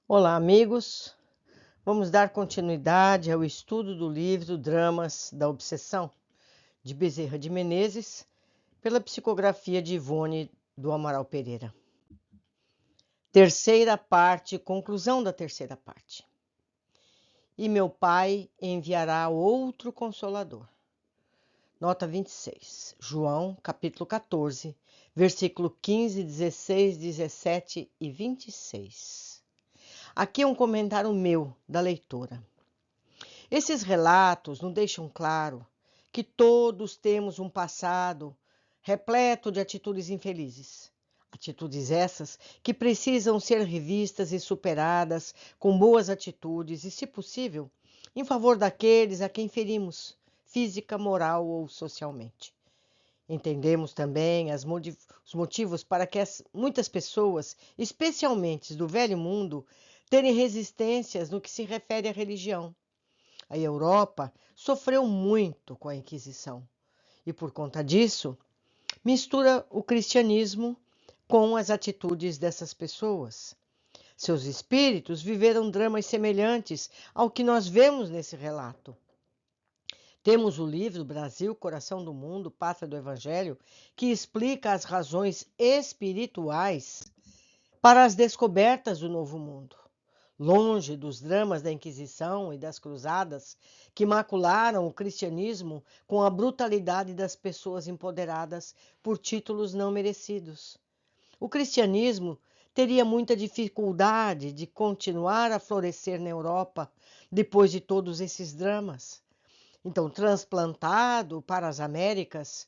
Olá, amigos. Vamos dar continuidade ao estudo do livro Dramas da Obsessão, de Bezerra de Menezes, pela psicografia de Ivone do Amaral Pereira. Terceira parte, conclusão da terceira parte. E meu Pai enviará outro Consolador. Nota 26. João, capítulo 14, versículo 15, 16, 17 e 26. Aqui é um comentário meu, da leitora. Esses relatos nos deixam claro que todos temos um passado repleto de atitudes infelizes. Atitudes essas que precisam ser revistas e superadas com boas atitudes e, se possível, em favor daqueles a quem ferimos, física, moral ou socialmente. Entendemos também os motivos para que muitas pessoas, especialmente do velho mundo, terem resistências no que se refere à religião. A Europa sofreu muito com a Inquisição e, por conta disso, mistura o cristianismo com as atitudes dessas pessoas. Seus espíritos viveram dramas semelhantes ao que nós vemos nesse relato. Temos o livro Brasil, Coração do Mundo, Pátria do Evangelho, que explica as razões espirituais para as descobertas do Novo Mundo. Longe dos dramas da Inquisição e das Cruzadas, que macularam o cristianismo com a brutalidade das pessoas empoderadas por títulos não merecidos. O cristianismo teria muita dificuldade de continuar a florescer na Europa depois de todos esses dramas. Então, transplantado para as Américas,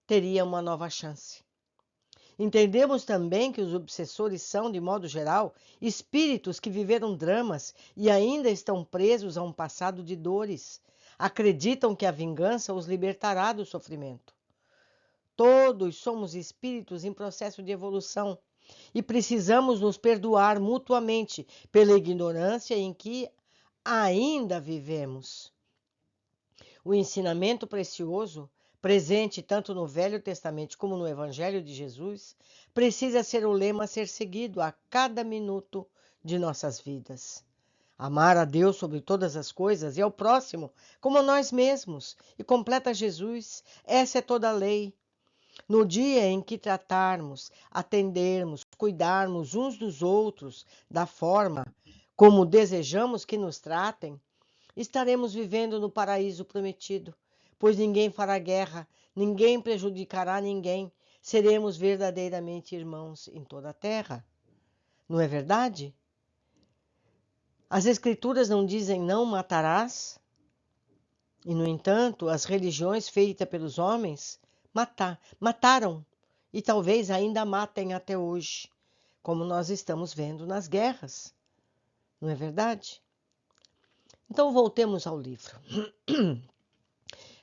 teria uma nova chance. Entendemos também que os obsessores são, de modo geral, espíritos que viveram dramas e ainda estão presos a um passado de dores. Acreditam que a vingança os libertará do sofrimento. Todos somos espíritos em processo de evolução e precisamos nos perdoar mutuamente pela ignorância em que ainda vivemos. O ensinamento precioso, presente tanto no Velho Testamento como no Evangelho de Jesus, precisa ser o lema a ser seguido a cada minuto de nossas vidas. Amar a Deus sobre todas as coisas e ao próximo como a nós mesmos, e completa Jesus, essa é toda a lei. No dia em que tratarmos, atendermos, cuidarmos uns dos outros da forma como desejamos que nos tratem, estaremos vivendo no paraíso prometido, pois ninguém fará guerra, ninguém prejudicará ninguém, seremos verdadeiramente irmãos em toda a terra. Não é verdade? As Escrituras não dizem não matarás? E, no entanto, as religiões feitas pelos homens mataram e talvez ainda matem até hoje, como nós estamos vendo nas guerras. Não é verdade? Então, voltemos ao livro.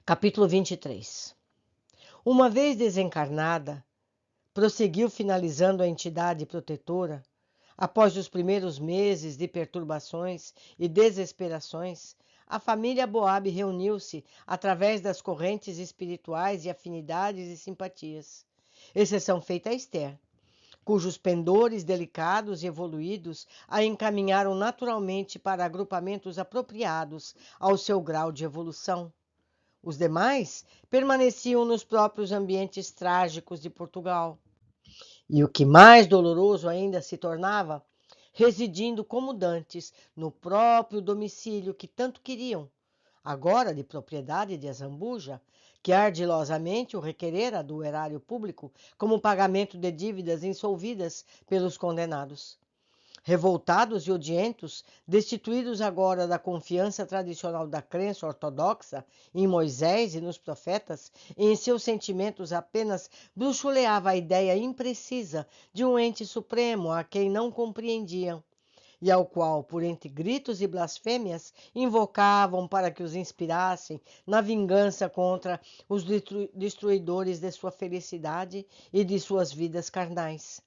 Capítulo 23. Uma vez desencarnada, prosseguiu finalizando a entidade protetora, após os primeiros meses de perturbações e desesperações, a família Boab reuniu-se através das correntes espirituais e afinidades e simpatias, exceção feita a Esther, cujos pendores delicados e evoluídos a encaminharam naturalmente para agrupamentos apropriados ao seu grau de evolução. Os demais permaneciam nos próprios ambientes trágicos de Portugal. E o que mais doloroso ainda se tornava, residindo como dantes no próprio domicílio que tanto queriam, agora de propriedade de Azambuja, que ardilosamente o requerera do erário público como pagamento de dívidas insolvidas pelos condenados. Revoltados e odientos, destituídos agora da confiança tradicional da crença ortodoxa em Moisés e nos profetas, e em seus sentimentos apenas bruxuleava a ideia imprecisa de um ente supremo a quem não compreendiam, e ao qual, por entre gritos e blasfêmias, invocavam para que os inspirassem na vingança contra os destruidores de sua felicidade e de suas vidas carnais.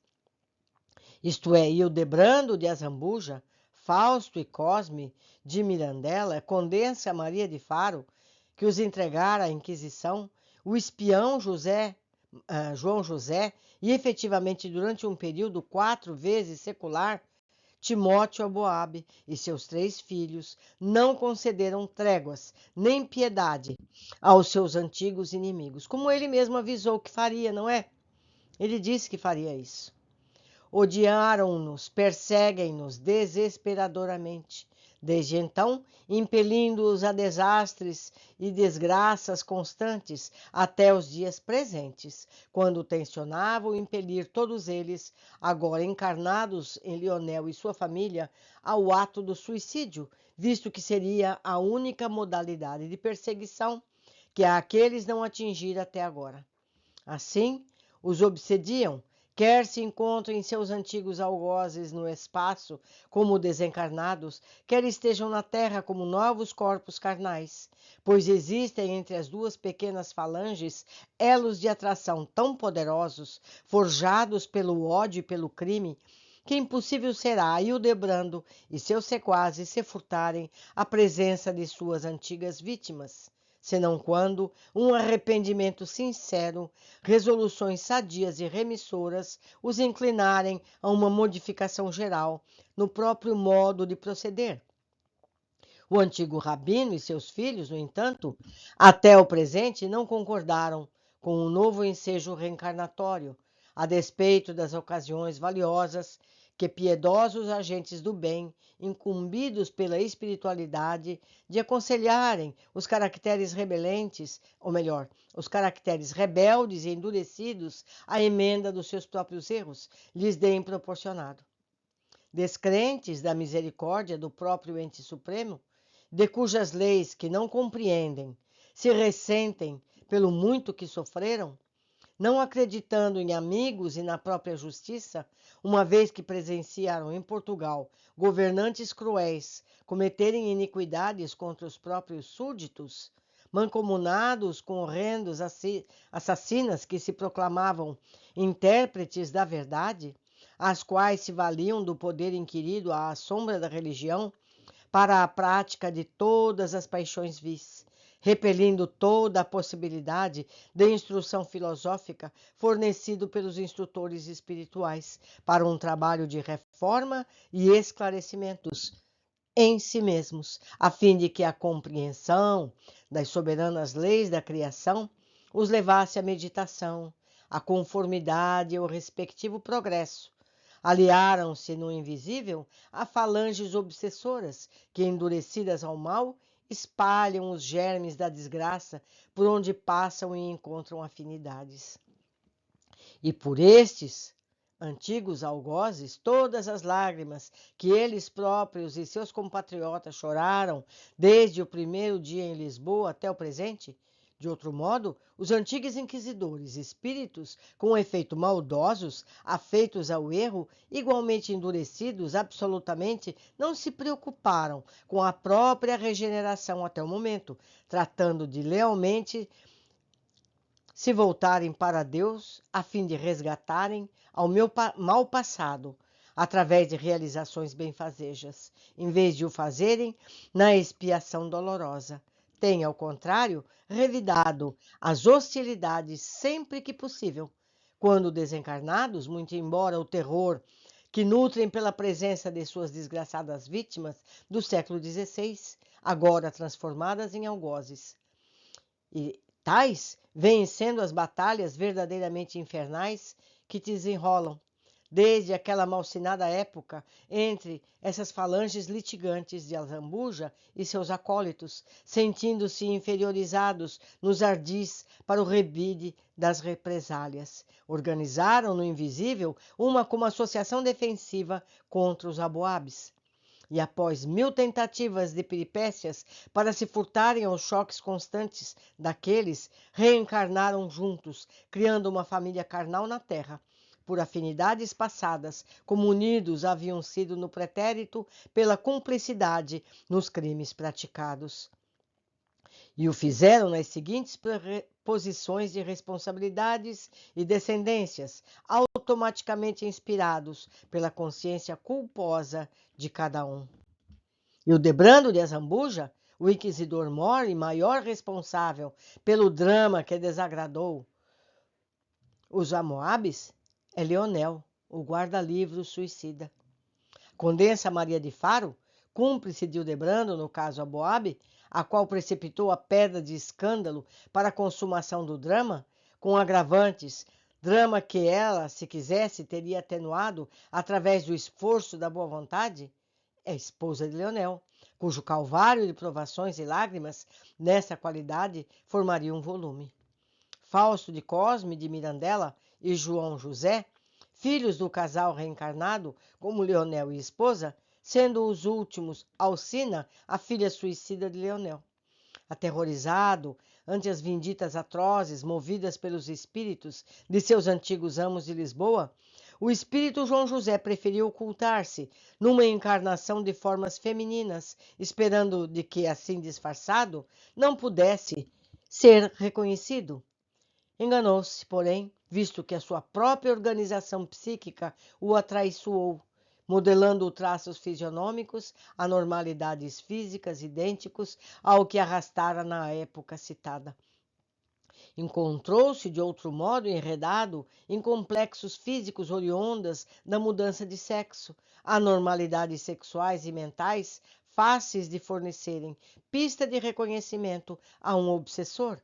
Isto é, Hildebrando de Azambuja, Fausto e Cosme de Mirandela, Condessa Maria de Faro, que os entregara à Inquisição, o espião João José, e efetivamente durante um período 4 vezes secular, Timóteo Aboabe e seus 3 filhos não concederam tréguas nem piedade aos seus antigos inimigos, como ele mesmo avisou que faria, não é? Ele disse que faria isso. Odiaram-nos, perseguem-nos desesperadoramente. Desde então, impelindo-os a desastres e desgraças constantes até os dias presentes, quando tensionavam impelir todos eles, agora encarnados em Lionel e sua família, ao ato do suicídio, visto que seria a única modalidade de perseguição que aqueles não atingiram até agora. Assim, os obsediam, quer se encontrem seus antigos algozes no espaço como desencarnados, quer estejam na terra como novos corpos carnais, pois existem entre as duas pequenas falanges elos de atração tão poderosos, forjados pelo ódio e pelo crime, que impossível será Hildebrando e seus sequazes se furtarem à presença de suas antigas vítimas, senão quando um arrependimento sincero, resoluções sadias e remissoras os inclinarem a uma modificação geral no próprio modo de proceder. O antigo rabino e seus filhos, no entanto, até o presente não concordaram com o novo ensejo reencarnatório, a despeito das ocasiões valiosas que piedosos agentes do bem, incumbidos pela espiritualidade, de aconselharem os caracteres rebelentes, ou melhor, os caracteres rebeldes e endurecidos à emenda dos seus próprios erros, lhes deem proporcionado. Descrentes da misericórdia do próprio ente supremo, de cujas leis que não compreendem, se ressentem pelo muito que sofreram, não acreditando em amigos e na própria justiça, uma vez que presenciaram em Portugal governantes cruéis cometerem iniquidades contra os próprios súditos, mancomunados com horrendos assassinas que se proclamavam intérpretes da verdade, as quais se valiam do poder inquirido à sombra da religião para a prática de todas as paixões vis, repelindo toda a possibilidade de instrução filosófica fornecido pelos instrutores espirituais para um trabalho de reforma e esclarecimentos em si mesmos, a fim de que a compreensão das soberanas leis da criação os levasse à meditação, à conformidade e ao respectivo progresso. Aliaram-se no invisível a falanges obsessoras que, endurecidas ao mal, espalham os germes da desgraça por onde passam e encontram afinidades. E por estes antigos algozes, todas as lágrimas que eles próprios e seus compatriotas choraram desde o primeiro dia em Lisboa até o presente, de outro modo, os antigos inquisidores, espíritos com efeito maldosos, afeitos ao erro, igualmente endurecidos, absolutamente não se preocuparam com a própria regeneração até o momento, tratando de lealmente se voltarem para Deus a fim de resgatarem ao meu mal passado, através de realizações benfazejas, em vez de o fazerem na expiação dolorosa. Tem, ao contrário, revidado as hostilidades sempre que possível, quando desencarnados, muito embora o terror que nutrem pela presença de suas desgraçadas vítimas do século XVI, agora transformadas em algozes. E tais vêm sendo as batalhas verdadeiramente infernais que desenrolam, desde aquela malsinada época, entre essas falanges litigantes de Azambuja e seus acólitos, sentindo-se inferiorizados nos ardis para o revide das represálias. Organizaram no invisível uma como associação defensiva contra os aboabes. E após 1000 tentativas de peripécias para se furtarem aos choques constantes daqueles, reencarnaram juntos, criando uma família carnal na terra, por afinidades passadas, como unidos haviam sido no pretérito pela cumplicidade nos crimes praticados. E o fizeram nas seguintes posições de responsabilidades e descendências, automaticamente inspirados pela consciência culposa de cada um. Hildebrando de Azambuja, o inquisidor-mor e maior responsável pelo drama que desagradou os Amoabes, é Lionel, o guarda-livros suicida. Condensa Maria de Faro, cúmplice de Ildebrando no caso Aboab, a qual precipitou a pedra de escândalo para a consumação do drama, com agravantes, drama que ela, se quisesse, teria atenuado através do esforço da boa vontade? É esposa de Leonel, cujo calvário de provações e lágrimas, nessa qualidade, formaria um volume. Fausto de Cosme de Mirandela e João José, filhos do casal reencarnado, como Leonel e esposa, sendo os últimos Alcina, a filha suicida de Leonel. Aterrorizado ante as vinditas atrozes movidas pelos espíritos de seus antigos amos de Lisboa, o espírito João José preferiu ocultar-se numa encarnação de formas femininas, esperando de que, assim disfarçado, não pudesse ser reconhecido. Enganou-se, porém, visto que a sua própria organização psíquica o atraiçoou, modelando traços fisionômicos, anormalidades físicas idênticos ao que arrastara na época citada. Encontrou-se de outro modo enredado em complexos físicos oriundas da mudança de sexo, anormalidades sexuais e mentais fáceis de fornecerem pista de reconhecimento a um obsessor,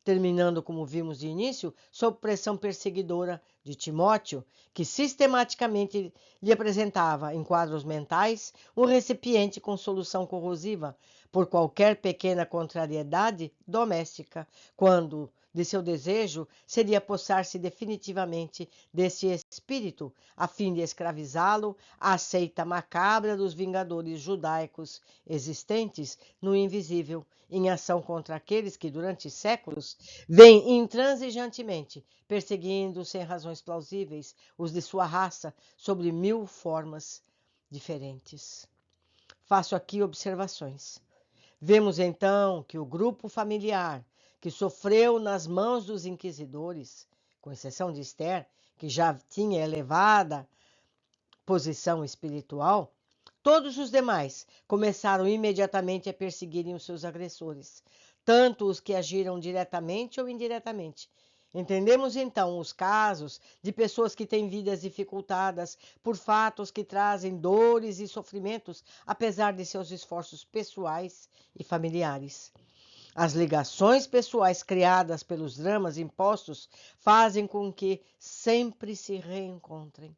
terminando, como vimos de início, sob pressão perseguidora de Timóteo, que sistematicamente lhe apresentava, em quadros mentais, um recipiente com solução corrosiva, por qualquer pequena contrariedade doméstica, quando, de seu desejo, seria apossar-se definitivamente desse espírito, a fim de escravizá-lo à seita macabra dos vingadores judaicos existentes no invisível, em ação contra aqueles que, durante séculos, vêm intransigentemente perseguindo, sem razões plausíveis, os de sua raça, sobre 1000 formas diferentes. Faço aqui observações. Vemos então que o grupo familiar que sofreu nas mãos dos inquisidores, com exceção de Esther, que já tinha elevada posição espiritual, todos os demais começaram imediatamente a perseguirem os seus agressores, tanto os que agiram diretamente ou indiretamente. Entendemos então os casos de pessoas que têm vidas dificultadas por fatos que trazem dores e sofrimentos, apesar de seus esforços pessoais e familiares. As ligações pessoais criadas pelos dramas impostos fazem com que sempre se reencontrem.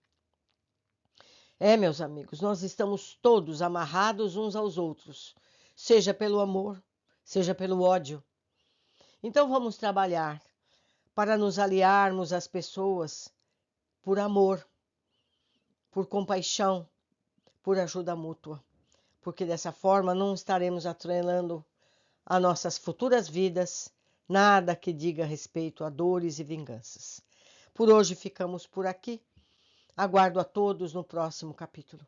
Meus amigos, nós estamos todos amarrados uns aos outros, seja pelo amor, seja pelo ódio. Então vamos trabalhar para nos aliarmos às pessoas por amor, por compaixão, por ajuda mútua, porque dessa forma não estaremos atrelando a nossas futuras vidas nada que diga respeito a dores e vinganças. Por hoje ficamos por aqui. Aguardo a todos no próximo capítulo.